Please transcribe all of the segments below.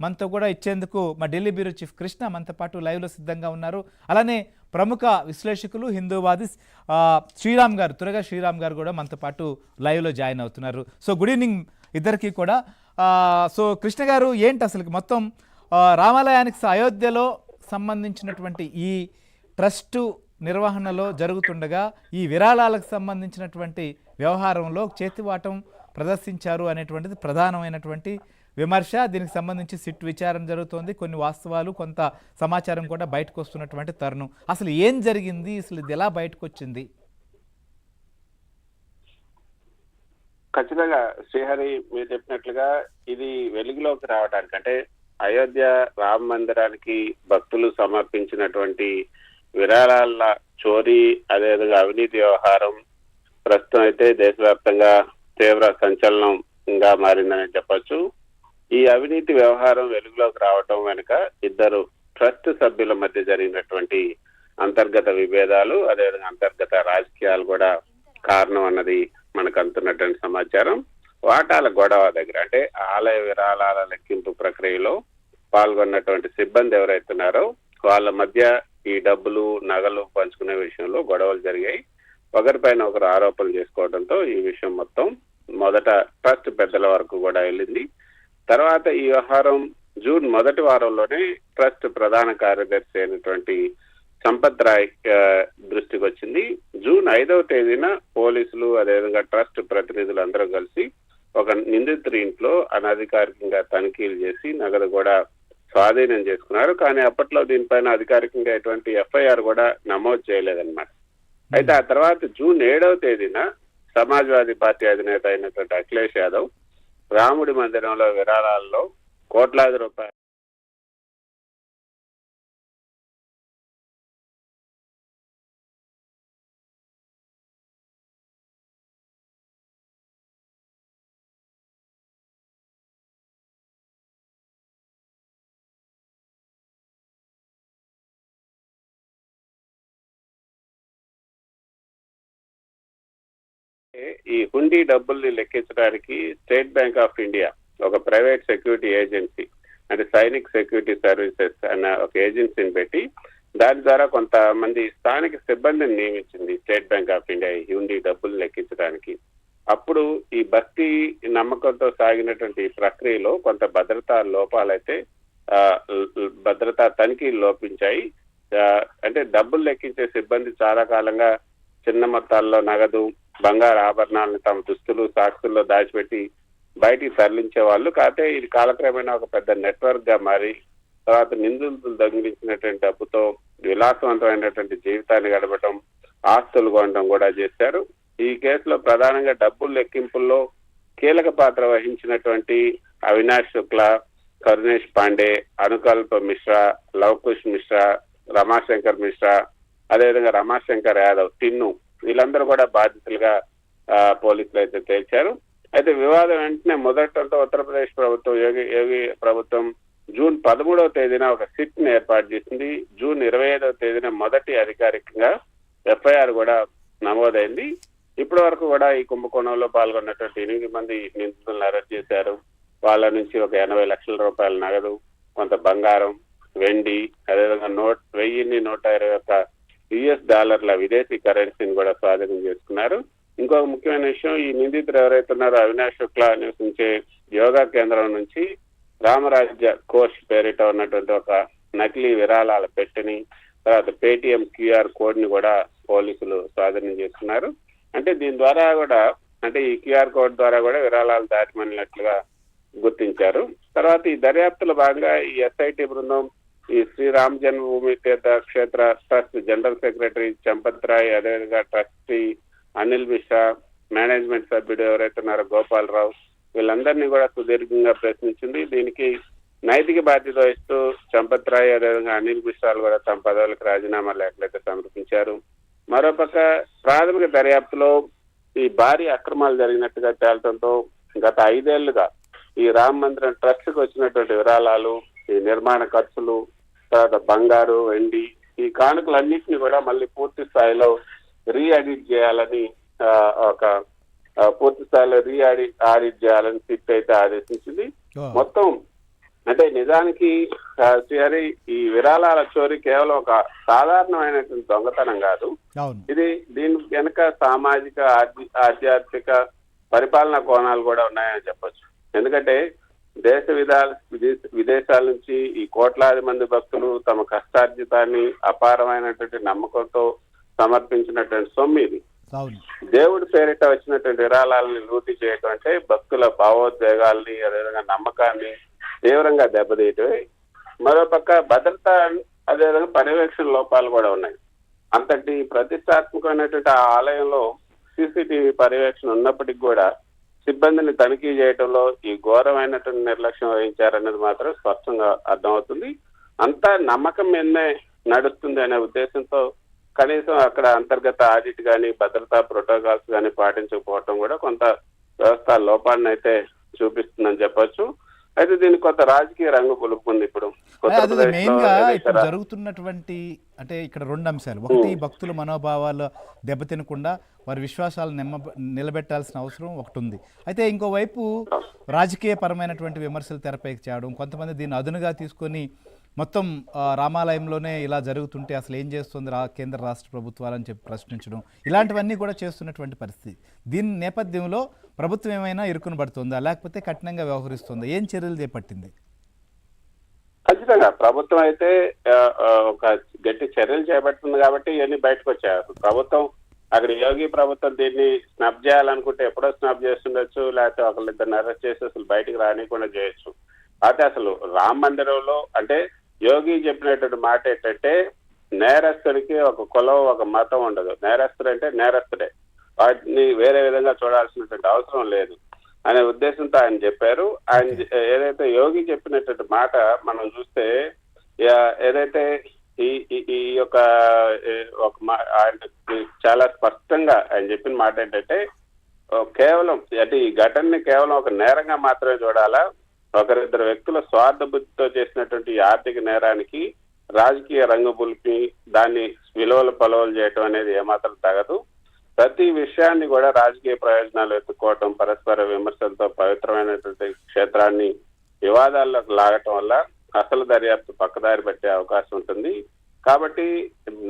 మనతో కూడా ఇచ్చేందుకు మా ఢిల్లీ బ్యూరో చీఫ్ కృష్ణ మనతో పాటు లైవ్లో సిద్ధంగా ఉన్నారు. అలానే ప్రముఖ విశ్లేషకులు హిందూవాది శ్రీరామ్ గారు, త్వరగా శ్రీరామ్ గారు కూడా మనతో పాటు లైవ్లో జాయిన్ అవుతున్నారు. సో గుడ్ ఈవినింగ్ ఇద్దరికి కూడా. సో కృష్ణ గారు, ఏంటి అసలు మొత్తం రామాలయానికి అయోధ్యలో సంబంధించినటువంటి ఈ ట్రస్టు నిర్వహణలో జరుగుతుండగా ఈ విరాళాలకు సంబంధించినటువంటి వ్యవహారంలో చేతివాటం ప్రదర్శించారు అనేటువంటిది ప్రధానమైనటువంటి విమర్శ. దీనికి సంబంధించి సిట్ విచారణ జరుగుతోంది. కొన్ని వాస్తవాలు, కొంత సమాచారం కూడా బయటకు వస్తున్నటువంటి తరుణం. అసలు ఏం జరిగింది, అసలు ఇది ఎలా బయటకు వచ్చింది? ఖచ్చితంగా శ్రీహరి మీరు చెప్పినట్లుగా ఇది వెలుగులోకి రావడానికి, అంటే అయోధ్య రామ మందిరానికి భక్తులు సమర్పించినటువంటి విరాళాల చోరీ, అదేవిధంగా అవినీతి వ్యవహారం ప్రస్తుతం అయితే దేశవ్యాప్తంగా తీవ్ర సంచలనంగా మారిందని చెప్పొచ్చు. ఈ అవినీతి వ్యవహారం వెలుగులోకి రావటం వెనుక ఇద్దరు ట్రస్ట్ సభ్యుల మధ్య జరిగినటువంటి అంతర్గత విభేదాలు, అదేవిధంగా అంతర్గత రాజకీయాలు కూడా కారణం అన్నది మనకు అందుతున్నటువంటి సమాచారం. వాటాల గొడవ దగ్గర, అంటే ఆలయ విరాళాల లెక్కింపు ప్రక్రియలో పాల్గొన్నటువంటి సిబ్బంది ఎవరైతున్నారో వాళ్ళ మధ్య ఈ డబ్బులు నగలు పంచుకునే విషయంలో గొడవలు జరిగాయి. ఒకరిపైన ఒకరు ఆరోపణలు చేసుకోవడంతో ఈ విషయం మొత్తం మొదట ట్రస్ట్ పెద్దల వరకు కూడా వెళ్ళింది. తర్వాత ఈ వ్యవహారం జూన్ మొదటి వారంలోనే ట్రస్ట్ ప్రధాన కార్యదర్శి అయినటువంటి సంపత్ రాయ్ దృష్టికి వచ్చింది. జూన్ 5వ తేదీన పోలీసులు, అదేవిధంగా ట్రస్ట్ ప్రతినిధులు అందరూ కలిసి ఒక నిందితుడి ఇంట్లో అనధికారికంగా తనిఖీలు చేసి నగదు కూడా స్వాధీనం చేసుకున్నారు. కానీ అప్పట్లో దీనిపైన అధికారికంగా ఎటువంటి ఎఫ్ఐఆర్ కూడా నమోదు చేయలేదన్నమాట. అయితే ఆ తర్వాత జూన్ 7వ తేదీన సమాజ్వాదీ పార్టీ అధినేత అయినటువంటి అఖిలేష్ యాదవ్ రాముడి మందిరంలో విరాళాల్లో కోట్లాది రూపాయలు ఈ హుండీ డబ్బుల్ని లెక్కించడానికి స్టేట్ బ్యాంక్ ఆఫ్ ఇండియా ఒక ప్రైవేట్ సెక్యూరిటీ ఏజెన్సీ, అంటే సైనిక్ సెక్యూరిటీ సర్వీసెస్ అన్న ఒక ఏజెన్సీని పెట్టి దాని ద్వారా కొంతమంది స్థానిక సిబ్బందిని నియమించింది స్టేట్ బ్యాంక్ ఆఫ్ ఇండియా ఈ హుండీ డబ్బులు లెక్కించడానికి. అప్పుడు ఈ భక్తి నమ్మకంతో సాగినటువంటి ప్రక్రియలో కొంత భద్రతా లోపాలైతే భద్రతా తనిఖీలు లోపించాయి. అంటే డబ్బులు లెక్కించే సిబ్బంది చాలా కాలంగా చిన్న మొత్తాల్లో నగదు, బంగారు ఆభరణాలను తమ దుస్తులు, సాక్సుల్లో దాచిపెట్టి బయటికి తరలించే వాళ్ళు. కాకపోతే ఇది కాలక్రమేణా ఒక పెద్ద నెట్వర్క్ గా మారి తర్వాత నిందితులు దొంగిలించినటువంటి డబ్బుతో విలాసవంతమైనటువంటి జీవితాన్ని గడపడం, ఆస్తులు కొనడం కూడా చేశారు. ఈ కేసులో ప్రధానంగా డబ్బుల లెక్కింపుల్లో కీలక పాత్ర వహించినటువంటి అవినాష్ శుక్లా, కరుణేష్ పాండే, అనుకల్ప మిశ్రా, లవకుష్ మిశ్రా, రమాశంకర్ మిశ్రా, అదేవిధంగా రమాశంకర్ యాదవ్, టిన్ను, వీళ్ళందరూ కూడా బాధితులుగా పోలీసులు అయితే తేల్చారు. అయితే వివాదం వెంటనే మొదటంతో ఉత్తరప్రదేశ్ ప్రభుత్వం, యోగి ప్రభుత్వం జూన్ 13వ తేదీన ఒక సిట్ ని ఏర్పాటు చేసింది. జూన్ 25వ తేదీన మొదటి అధికారికంగా ఎఫ్ఐఆర్ కూడా నమోదైంది. ఇప్పటి వరకు కూడా ఈ కుంభకోణంలో పాల్గొన్నటువంటి 8 మంది నిందితులను అరెస్ట్ చేశారు. వాళ్ళ నుంచి ఒక 80 లక్షల రూపాయల నగదు, కొంత బంగారం, వెండి, అదేవిధంగా 1121 US డాలర్ల విదేశీ కరెన్సీని కూడా స్వాధీనం చేసుకున్నారు. ఇంకొక ముఖ్యమైన విషయం, ఈ నిందితులు ఎవరైతే ఉన్నారో అవినాష్ శుక్లా నివసించే యోగా కేంద్రం నుంచి రామరాజ్య కోష్ పేరిట ఉన్నటువంటి ఒక నకిలీ విరాళాల పెట్టెని, తర్వాత పేటిఎం క్యూఆర్ కోడ్ ని కూడా పోలీసులు స్వాధీనం చేసుకున్నారు. అంటే దీని ద్వారా కూడా, అంటే ఈ క్యూఆర్ కోడ్ ద్వారా కూడా విరాళాలు దాటిమన్నట్లుగా గుర్తించారు. తర్వాత ఈ దర్యాప్తులో భాగంగా ఈ ఎస్ఐటి బృందం ఈ Sriram Janmabhoomi Teerth Kshetra trust general secretary Sampat Rai, అదేవిధంగా ట్రస్టీ అనిల్ మిశ్రా, మేనేజ్మెంట్ సభ్యుడు ఎవరైతే ఉన్నారో గోపాలరావు, వీళ్ళందరినీ కూడా సుదీర్ఘంగా ప్రశ్నించింది. దీనికి నైతిక బాధ్యత వహిస్తూ సంపత్ రాయ్, అదేవిధంగా అనిల్ మిశ్రాలు కూడా తమ పదవులకు రాజీనామా లేఖలైతే సమర్పించారు. మరోపక్క ప్రాథమిక దర్యాప్తులో ఈ భారీ అక్రమాలు జరిగినట్టుగా తేలటంతో గత 5 ఏళ్లుగా ఈ రామ మందిరం ట్రస్ట్ కు వచ్చినటువంటి విరాళాలు, ఈ నిర్మాణ ఖర్చులు, తర్వాత బంగారు, వెండి, ఈ కానుకలన్నింటినీ కూడా మళ్ళీ పూర్తి స్థాయిలో రీఆడిట్ చేయాలని పూర్తి స్థాయిలో ఆడిట్ చేయాలని సిట్ అయితే ఆదేశించింది. మొత్తం అంటే నిజానికి శ్రీహరి, ఈ విరాళాల చోరీ కేవలం ఒక సాధారణమైనటువంటి దొంగతనం కాదు. అవును. ఇది దీని వెనుక సామాజిక ఆధ్యాత్మిక పరిపాలనా కోణాలు కూడా ఉన్నాయని చెప్పొచ్చు. ఎందుకంటే దేశ విదేశాల నుంచి ఈ కోట్లాది మంది భక్తులు తమ కష్టార్జితాన్ని అపారమైనటువంటి నమ్మకంతో సమర్పించినటువంటి సొమ్ము ఇది. అవును. దేవుడి పేరిట వచ్చినటువంటి విరాళాలని లూటీ చేయటం అంటే భక్తుల భావోద్వేగాల్ని, అదేవిధంగా నమ్మకాన్ని తీవ్రంగా దెబ్బతీయటమే. మరోపక్క భద్రత, అదేవిధంగా పర్యవేక్షణ లోపాలు కూడా ఉన్నాయి. అంతటి ప్రతిష్టాత్మకమైనటువంటి ఆ ఆలయంలో సీసీటీవీ పర్యవేక్షణ ఉన్నప్పటికీ కూడా సిబ్బందిని తనిఖీ చేయడంలో ఈ ఘోరమైనటువంటి నిర్లక్ష్యం వహించారనేది మాత్రం స్పష్టంగా అర్థమవుతుంది. అంతా నమ్మకం మీదనే నడుస్తుంది అనే ఉద్దేశంతో కనీసం అక్కడ అంతర్గత ఆడిట్ కానీ, భద్రతా ప్రోటోకాల్స్ కానీ పాటించకపోవటం కూడా కొంత వ్యవస్థ లోపాన్ని అయితే చూపిస్తుందని చెప్పొచ్చు. అయితే దీనికి కొంత రాజకీయ రంగు పులుపుకుంది. ఇప్పుడు మెయిన్ గా ఇప్పుడు జరుగుతున్నటువంటి అంటే ఇక్కడ రెండు అంశాలు. ఒకటి, భక్తుల మనోభావాలు దెబ్బతినకుండా వారి విశ్వాసాలు నిలబెట్టాల్సిన అవసరం ఒకటి ఉంది. అయితే ఇంకోవైపు రాజకీయ పరమైనటువంటి విమర్శలు తెరపైకి చేయడం, కొంతమంది దీన్ని అదునుగా తీసుకొని మొత్తం రామాలయంలోనే ఇలా జరుగుతుంటే అసలు ఏం చేస్తుంది కేంద్ర రాష్ట్ర ప్రభుత్వాలని చెప్పి ప్రశ్నించడం, ఇలాంటివన్నీ కూడా చేస్తున్నటువంటి పరిస్థితి. దీని నేపథ్యంలో ప్రభుత్వం ఏమైనా ఇరుకును పడుతుందా, లేకపోతే కఠినంగా వ్యవహరిస్తుందా? ఏం చర్యలు చేపట్టింది? ఖచ్చితంగా ప్రభుత్వం అయితే ఒక గట్టి చర్యలు చేపడుతుంది కాబట్టి ఇవన్నీ బయటకు వచ్చాయి. ప్రభుత్వం అక్కడ యోగి ప్రభుత్వం దీన్ని స్నబ్ చేయాలనుకుంటే ఎప్పుడో స్నబ్ చేస్తుండొచ్చు, లేకపోతే ఒకళ్ళిద్దరిని అరెస్ట్ చేసి అసలు బయటకు రానికుండా చేయొచ్చు. అయితే అసలు రామ మందిరంలో అంటే యోగి చెప్పినటువంటి మాట ఏంటంటే నేరస్తుడికి ఒక కులం, ఒక మతం ఉండదు. నేరస్తుడు అంటే నేరస్తుడే, వాటిని వేరే విధంగా చూడాల్సినటువంటి అవసరం లేదు అనే ఉద్దేశంతో ఆయన చెప్పారు. ఆయన ఏదైతే యోగి చెప్పినటువంటి మాట మనం చూస్తే ఏదైతే ఈ యొక్క ఆయన చాలా స్పష్టంగా ఆయన చెప్పిన మాట ఏంటంటే కేవలం అంటే ఈ ఘటనని కేవలం ఒక నేరంగా మాత్రమే చూడాలా. ఒకరిద్దరు వ్యక్తుల స్వార్థ బుద్ధితో చేసినటువంటి ఆర్థిక నేరానికి రాజకీయ రంగు పులిపి దాన్ని విలువలు పొలవలు చేయటం అనేది ఏమాత్రం తగదు. ప్రతి విషయాన్ని కూడా రాజకీయ ప్రయోజనాలు ఎత్తుకోవటం, పరస్పర విమర్శలతో పవిత్రమైనటువంటి క్షేత్రాన్ని వివాదాల్లోకి లాగటం వల్ల అసలు దర్యాప్తు పక్కదారి పట్టే అవకాశం ఉంటుంది. కాబట్టి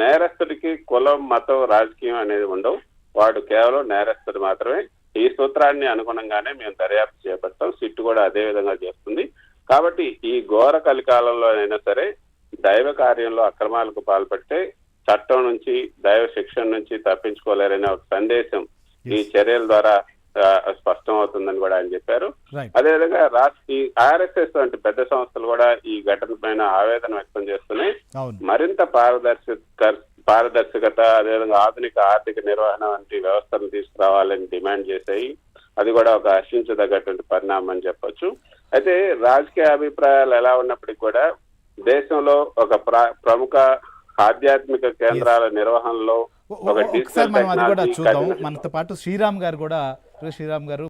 నేరస్తుడికి కులం, మతం, రాజకీయం అనేది ఉండవు. వాడు కేవలం నేరస్తుడు మాత్రమే. ఈ సూత్రాన్ని అనుగుణంగానే మేము దర్యాప్తు చేపడతాం. సిట్టు కూడా అదే విధంగా చేస్తుంది. కాబట్టి ఈ ఘోర కలికాలంలో అయినా సరే దైవ కార్యంలో అక్రమాలకు పాల్పడితే చట్టం నుంచి, దైవ శిక్షణ నుంచి తప్పించుకోలేరనే ఒక సందేశం ఈ చర్యల ద్వారా స్పష్టం అవుతుందని కూడా ఆయన చెప్పారు. అదేవిధంగా ఈ ఆర్ఎస్ఎస్ వంటి పెద్ద సంస్థలు కూడా ఈ ఘటన పైన ఆవేదన వ్యక్తం చేస్తున్నాయి. మరింత పారదర్శకత, అదేవిధంగా ఆధునిక ఆర్థిక నిర్వహణ వంటి వ్యవస్థను తీసుకురావాలని డిమాండ్ చేశాయి. అది కూడా ఒక హర్షించదగ్గటువంటి పరిణామం అని చెప్పొచ్చు. అయితే రాజకీయ అభిప్రాయాలు ఎలా ఉన్నప్పటికీ కూడా దేశంలో ఒక ప్రముఖ ఆధ్యాత్మిక కేంద్రాల నిర్వహణలో ఒక ఒకసారి మనం అది కూడా చూద్దాం. మనతో పాటు శ్రీరామ్ గారు కూడా, శ్రీరామ్ గారు